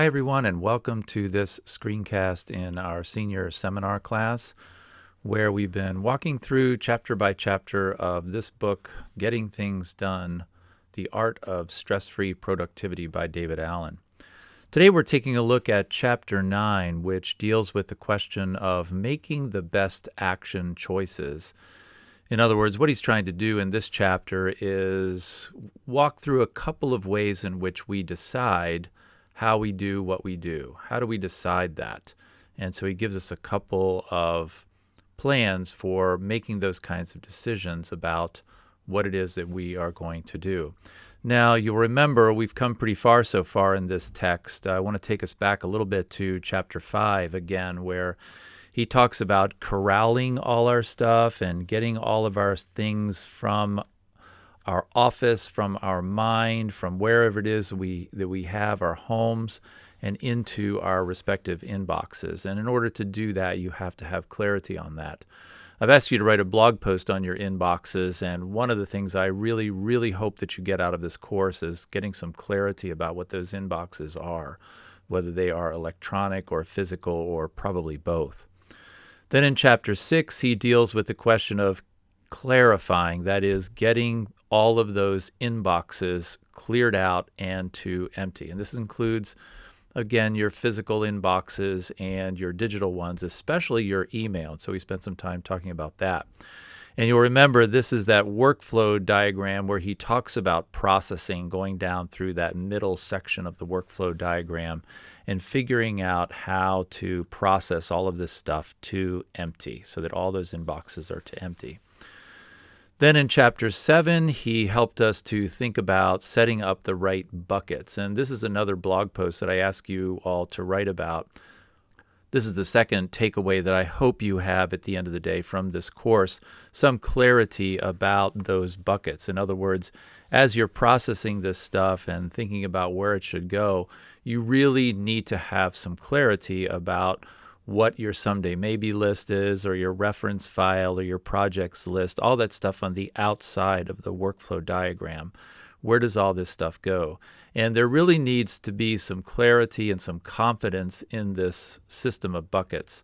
Hi, everyone, and welcome to this screencast in our senior seminar class, where we've been walking through chapter by chapter of this book, Getting Things Done, The Art of Stress-Free Productivity by David Allen. Today we're taking a look at chapter 9, which deals with the question of making the best action choices. In other words, what he's trying to do in this chapter is walk through a couple of ways in which we decide how we do what we do. How do we decide that? And so he gives us a couple of plans for making those kinds of decisions about what it is that we are going to do. Now, you'll remember we've come pretty far so far in this text. I want to take us back a little bit to chapter 5 again, where he talks about corralling all our stuff and getting all of our things from our office, from our mind, from wherever it is that we have our homes, and into our respective inboxes. And in order to do that, you have to have clarity on that. I've asked you to write a blog post on your inboxes, and one of the things I really, really hope that you get out of this course is getting some clarity about what those inboxes are, whether they are electronic or physical or probably both. Then in chapter 6, he deals with the question of clarifying, that is, getting all of those inboxes cleared out and to empty. And this includes, again, your physical inboxes and your digital ones, especially your email. And so we spent some time talking about that. And you'll remember this is that workflow diagram where he talks about processing, going down through that middle section of the workflow diagram and figuring out how to process all of this stuff to empty so that all those inboxes are to empty. Then in chapter 7, he helped us to think about setting up the right buckets. And this is another blog post that I ask you all to write about. This is the second takeaway that I hope you have at the end of the day from this course, some clarity about those buckets. In other words, as you're processing this stuff and thinking about where it should go, you really need to have some clarity about what your someday maybe list is, or your reference file, or your projects list, all that stuff on the outside of the workflow diagram. Where does all this stuff go? And there really needs to be some clarity and some confidence in this system of buckets.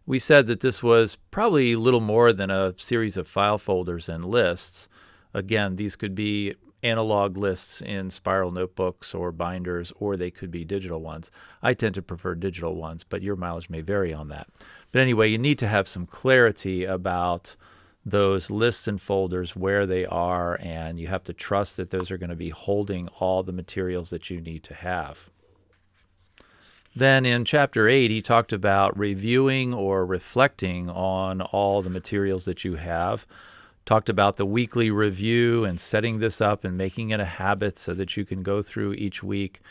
We said that this was probably a little more than a series of file folders and lists. Again, these could be analog lists in spiral notebooks or binders, or they could be digital ones. I tend to prefer digital ones, but your mileage may vary on that. But anyway, you need to have some clarity about those lists and folders, where they are, and you have to trust that those are going to be holding all the materials that you need to have. Then in chapter 8, he talked about reviewing or reflecting on all the materials that you have. Talked about the weekly review and setting this up and making it a habit so that you can go through each week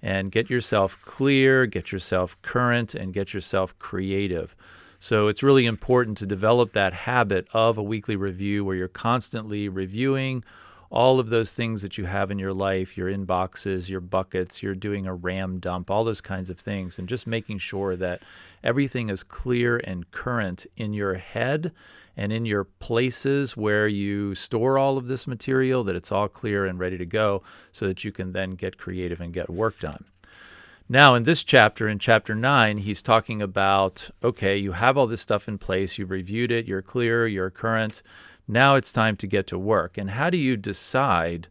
and get yourself clear, get yourself current, and get yourself creative. So it's really important to develop that habit of a weekly review where you're constantly reviewing all of those things that you have in your life, your inboxes, your buckets, you're doing a RAM dump, all those kinds of things, and just making sure that everything is clear and current in your head and in your places where you store all of this material, that it's all clear and ready to go so that you can then get creative and get work done. Now, in this chapter, in chapter 9, he's talking about, okay, you have all this stuff in place, you've reviewed it, you're clear, you're current. Now it's time to get to work. And how do you decide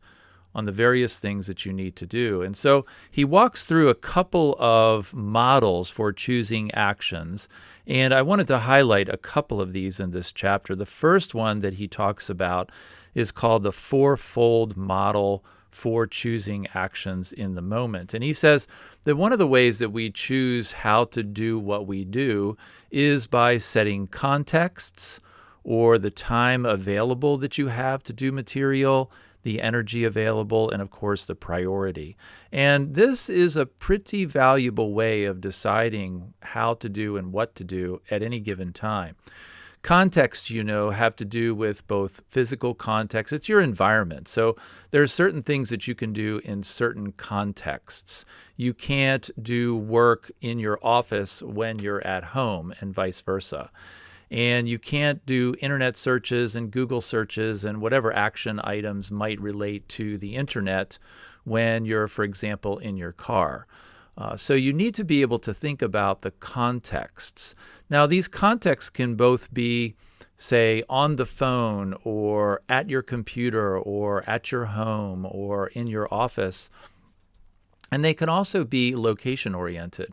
on the various things that you need to do? And so he walks through a couple of models for choosing actions, and I wanted to highlight a couple of these in this chapter. The first one that he talks about is called the fourfold model for choosing actions in the moment. And he says that one of the ways that we choose how to do what we do is by setting contexts, or the time available that you have to do material, the energy available, and of course the priority. And this is a pretty valuable way of deciding how to do and what to do at any given time. Contexts, have to do with both physical context. It's your environment. So there are certain things that you can do in certain contexts. You can't do work in your office when you're at home, and vice versa. And you can't do internet searches and Google searches and whatever action items might relate to the internet when you're, for example, in your car. So you need to be able to think about the contexts. Now, these contexts can both be, say, on the phone or at your computer or at your home or in your office. And they can also be location oriented.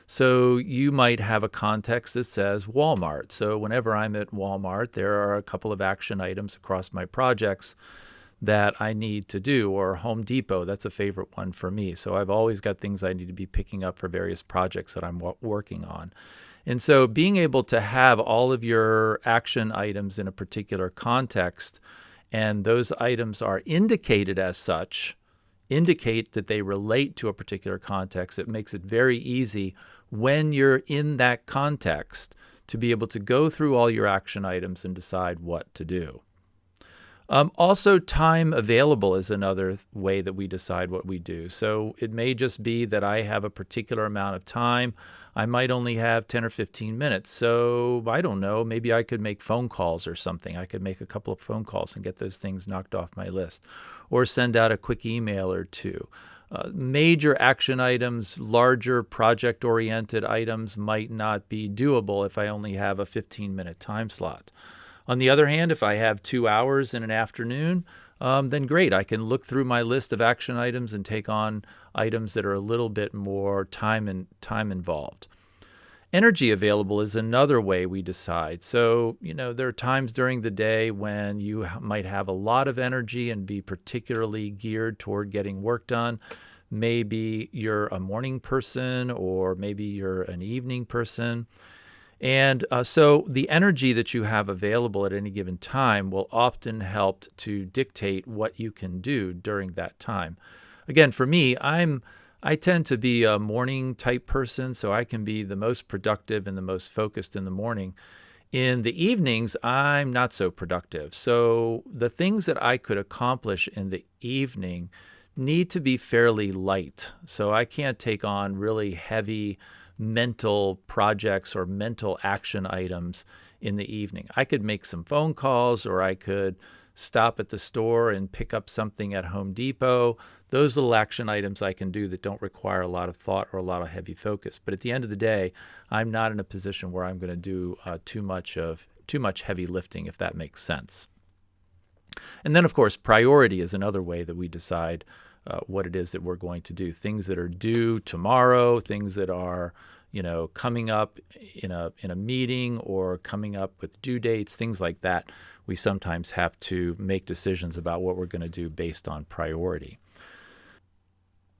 So you might have a context that says Walmart. So whenever I'm at Walmart, there are a couple of action items across my projects that I need to do, or Home Depot. That's a favorite one for me. So I've always got things I need to be picking up for various projects that I'm working on. And so being able to have all of your action items in a particular context, and those items are indicated as such, indicate that they relate to a particular context, it makes it very easy when you're in that context to be able to go through all your action items and decide what to do. Also, time available is another way that we decide what we do. So it may just be that I have a particular amount of time. I might only have 10 or 15 minutes. So I don't know, maybe I could make phone calls or something. I could make a couple of phone calls and get those things knocked off my list, or send out a quick email or two. Major action items, larger project-oriented items might not be doable if I only have a 15-minute time slot. On the other hand, if I have 2 hours in an afternoon, then great. I can look through my list of action items and take on items that are a little bit more time involved. Energy available is another way we decide. So, there are times during the day when you might have a lot of energy and be particularly geared toward getting work done. Maybe you're a morning person, or maybe you're an evening person. And so the energy that you have available at any given time will often help to dictate what you can do during that time. Again, for me, I tend to be a morning type person, so I can be the most productive and the most focused in the morning. In the evenings, I'm not so productive. So the things that I could accomplish in the evening need to be fairly light. So I can't take on really heavy mental projects or mental action items in the evening. I could make some phone calls, or I could stop at the store and pick up something at Home Depot. Those little action items I can do that don't require a lot of thought or a lot of heavy focus. But at the end of the day, I'm not in a position where I'm going to do too much heavy lifting, if that makes sense. And then, of course, priority is another way that we decide what it is that we're going to do. Things that are due tomorrow, things that are, coming up in a meeting or coming up with due dates, things like that. We sometimes have to make decisions about what we're going to do based on priority.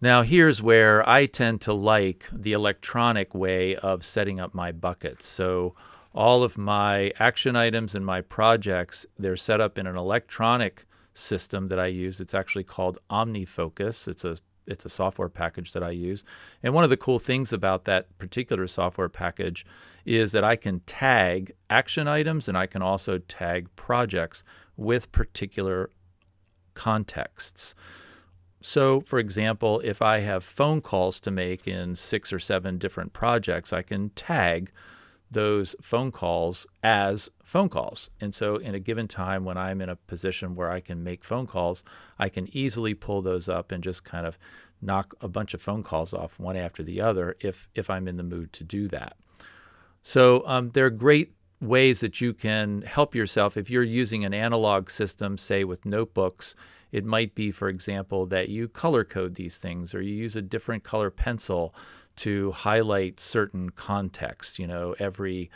Now, here's where I tend to like the electronic way of setting up my buckets. So all of my action items and my projects, they're set up in an electronic system that I use. It's actually called OmniFocus. It's a software package that I use. And one of the cool things about that particular software package is that I can tag action items, and I can also tag projects with particular contexts. So, for example, if I have phone calls to make in 6 or 7 different projects, I can tag those phone calls as phone calls. And so in a given time when I'm in a position where I can make phone calls, I can easily pull those up and just kind of knock a bunch of phone calls off one after the other if I'm in the mood to do that. So there are great ways that you can help yourself. If you're using an analog system, say with notebooks, it might be, for example, that you color code these things, or you use a different color pencil to highlight certain contexts. Every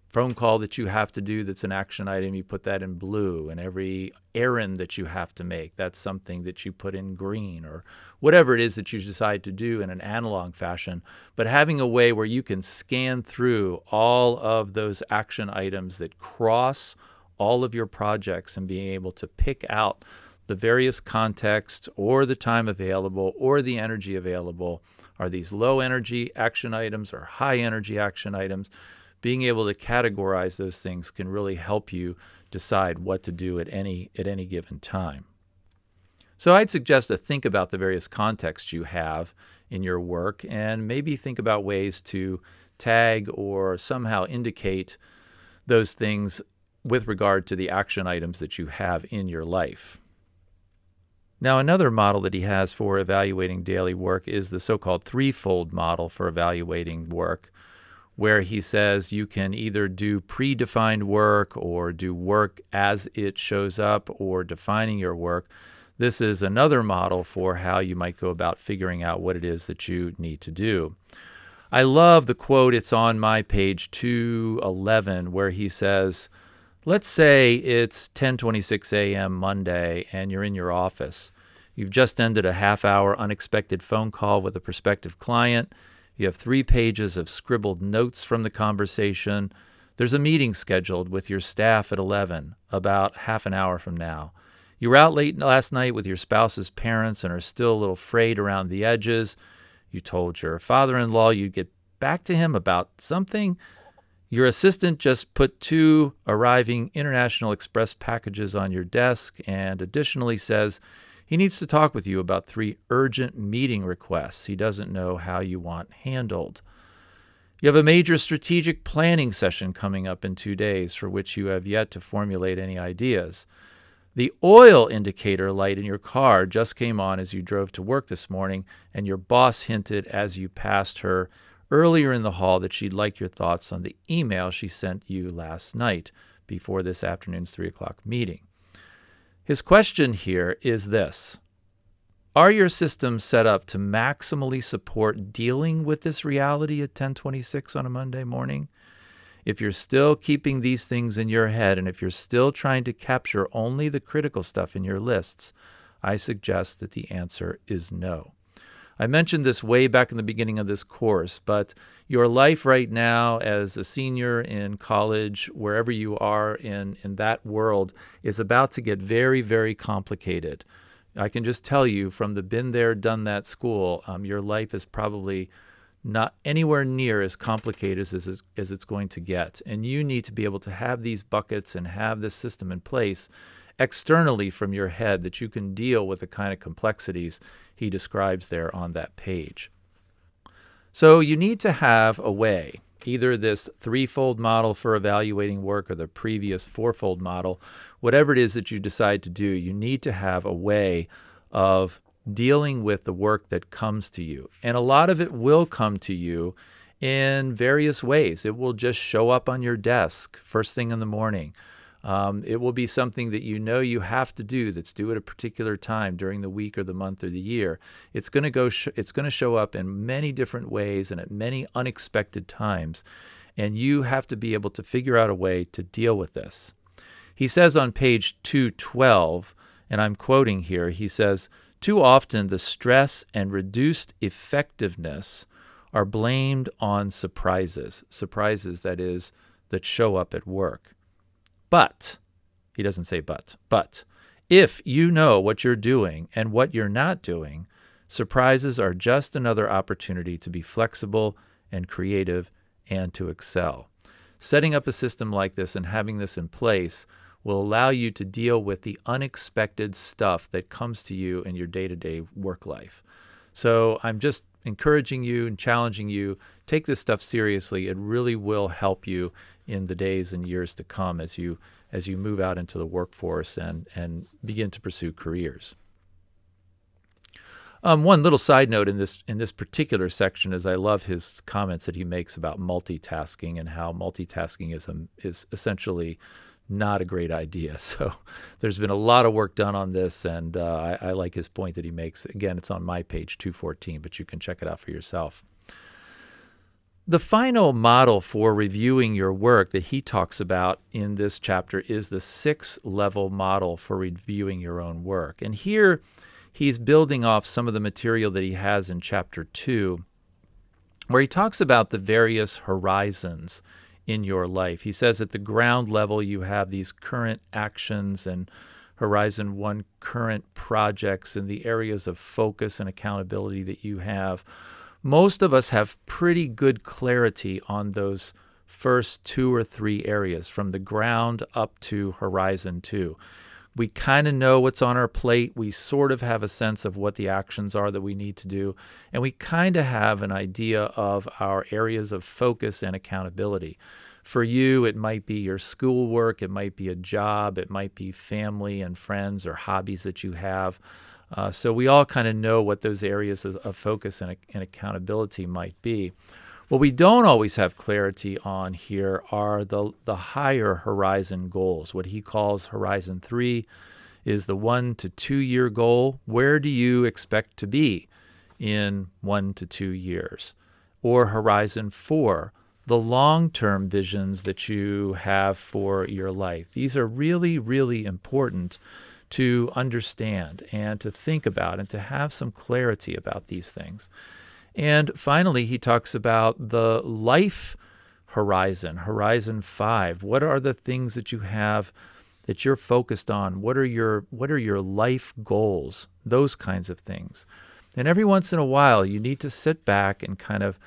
phone call that you have to do that's an action item, you put that in blue, and every errand that you have to make, that's something that you put in green, or whatever it is that you decide to do in an analog fashion. But having a way where you can scan through all of those action items that cross all of your projects and being able to pick out the various contexts or the time available or the energy available. Are these low energy action items or high energy action items? Being able to categorize those things can really help you decide what to do at any given time. So I'd suggest to think about the various contexts you have in your work, and maybe think about ways to tag or somehow indicate those things with regard to the action items that you have in your life. Now, another model that he has for evaluating daily work is the so-called threefold model for evaluating work, where he says you can either do predefined work or do work as it shows up or defining your work. This is another model for how you might go about figuring out what it is that you need to do. I love the quote. It's on my page 211, where he says, let's say it's 10:26 a.m. Monday and you're in your office. You've just ended a half-hour unexpected phone call with a prospective client. You have 3 pages of scribbled notes from the conversation. There's a meeting scheduled with your staff at 11, about half an hour from now. You were out late last night with your spouse's parents and are still a little frayed around the edges. You told your father-in-law you'd get back to him about something. Your assistant just put 2 arriving International Express packages on your desk and additionally says he needs to talk with you about 3 urgent meeting requests he doesn't know how you want handled. You have a major strategic planning session coming up in 2 days for which you have yet to formulate any ideas. The oil indicator light in your car just came on as you drove to work this morning, and your boss hinted as you passed her earlier in the hall that she'd like your thoughts on the email she sent you last night before this afternoon's 3 o'clock meeting. His question here is this: are your systems set up to maximally support dealing with this reality at 10:26 on a Monday morning? If you're still keeping these things in your head and if you're still trying to capture only the critical stuff in your lists, I suggest that the answer is no. I mentioned this way back in the beginning of this course, but your life right now as a senior in college, wherever you are in that world, is about to get very, very complicated. I can just tell you from the been there, done that school, your life is probably not anywhere near as complicated as it's going to get. And you need to be able to have these buckets and have this system in place externally from your head that you can deal with the kind of complexities he describes there on that page. So you need to have a way, either this threefold model for evaluating work or the previous fourfold model, whatever it is that you decide to do, you need to have a way of dealing with the work that comes to you. And a lot of it will come to you in various ways. It will just show up on your desk first thing in the morning. It will be something that you know you have to do that's due at a particular time during the week or the month or the year. It's going to show up in many different ways and at many unexpected times. And you have to be able to figure out a way to deal with this. He says on page 212, and I'm quoting here, he says, too often the stress and reduced effectiveness are blamed on surprises, that is, that show up at work. But, he doesn't say but if you know what you're doing and what you're not doing, surprises are just another opportunity to be flexible and creative and to excel. Setting up a system like this and having this in place will allow you to deal with the unexpected stuff that comes to you in your day-to-day work life. So I'm just encouraging you and challenging you, take this stuff seriously. It really will help you in the days and years to come as you move out into the workforce and begin to pursue careers. One little side note in this particular section is I love his comments that he makes about multitasking and how multitasking is essentially not a great idea. So there's been a lot of work done on this, and I like his point that he makes. Again, it's on my page 214, but you can check it out for yourself. The final model for reviewing your work that he talks about in this chapter is the 6-level model for reviewing your own work. And here he's building off some of the material that he has in chapter 2, where he talks about the various horizons in your life. He says at the ground level, you have these current actions and Horizon 1 current projects and the areas of focus and accountability that you have. Most of us have pretty good clarity on those first 2 or 3 areas from the ground up to Horizon 2. We kind of know what's on our plate. We sort of have a sense of what the actions are that we need to do. And we kind of have an idea of our areas of focus and accountability. For you, it might be your schoolwork. It might be a job. It might be family and friends or hobbies that you have. So we all kind of know what those areas of focus and accountability might be. What we don't always have clarity on here are the higher horizon goals. What he calls Horizon 3 is the 1 to 2 year goal. Where do you expect to be in 1 to 2 years? Or Horizon 4, the long-term visions that you have for your life. These are really, really important to understand and to think about and to have some clarity about these things. And finally, he talks about the life horizon, Horizon 5. What are the things that you have that you're focused on? What are your life goals? Those kinds of things. And every once in a while, you need to sit back and kind of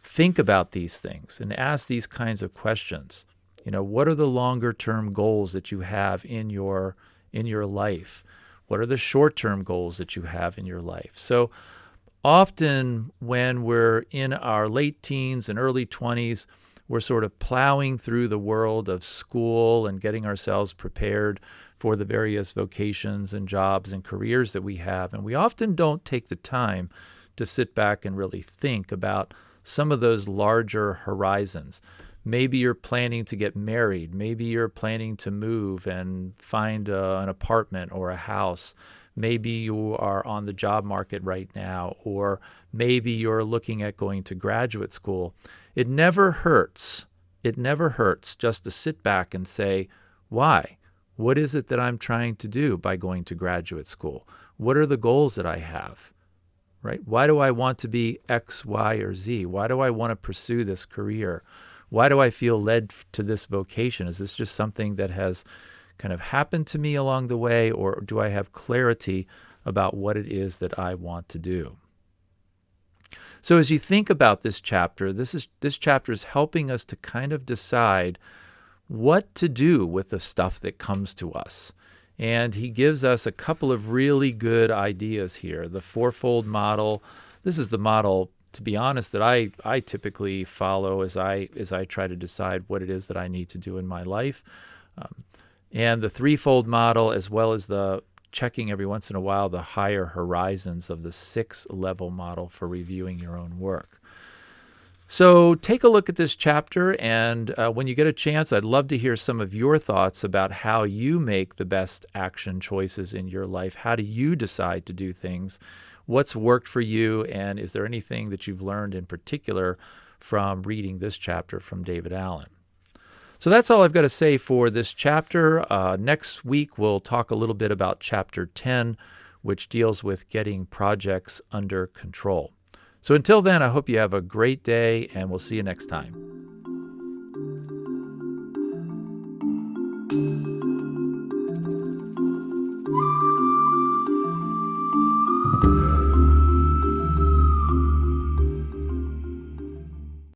think about these things and ask these kinds of questions. What are the longer term goals that you have in your life? What are the short-term goals that you have in your life? So often when we're in our late teens and early 20s, we're sort of plowing through the world of school and getting ourselves prepared for the various vocations and jobs and careers that we have. And we often don't take the time to sit back and really think about some of those larger horizons. Maybe you're planning to get married. Maybe you're planning to move and find an apartment or a house. Maybe you are on the job market right now, or maybe you're looking at going to graduate school. It never hurts. It never hurts just to sit back and say, why? What is it that I'm trying to do by going to graduate school? What are the goals that I have? Right? Why do I want to be X, Y, or Z? Why do I want to pursue this career? Why do I feel led to this vocation? Is this just something that has kind of happened to me along the way, or do I have clarity about what it is that I want to do? So as you think about this chapter, this chapter is helping us to kind of decide what to do with the stuff that comes to us. And he gives us a couple of really good ideas here. The fourfold model. This is the model, to be honest, that I typically follow as I try to decide what it is that I need to do in my life. And the threefold model, as well as the checking every once in a while the higher horizons of the 6-level model for reviewing your own work. So take a look at this chapter, and when you get a chance, I'd love to hear some of your thoughts about how you make the best action choices in your life. How do you decide to do things? What's worked for you, and is there anything that you've learned in particular from reading this chapter from David Allen? So that's all I've got to say for this chapter. Next week, we'll talk a little bit about Chapter 10, which deals with getting projects under control. So until then, I hope you have a great day, and we'll see you next time.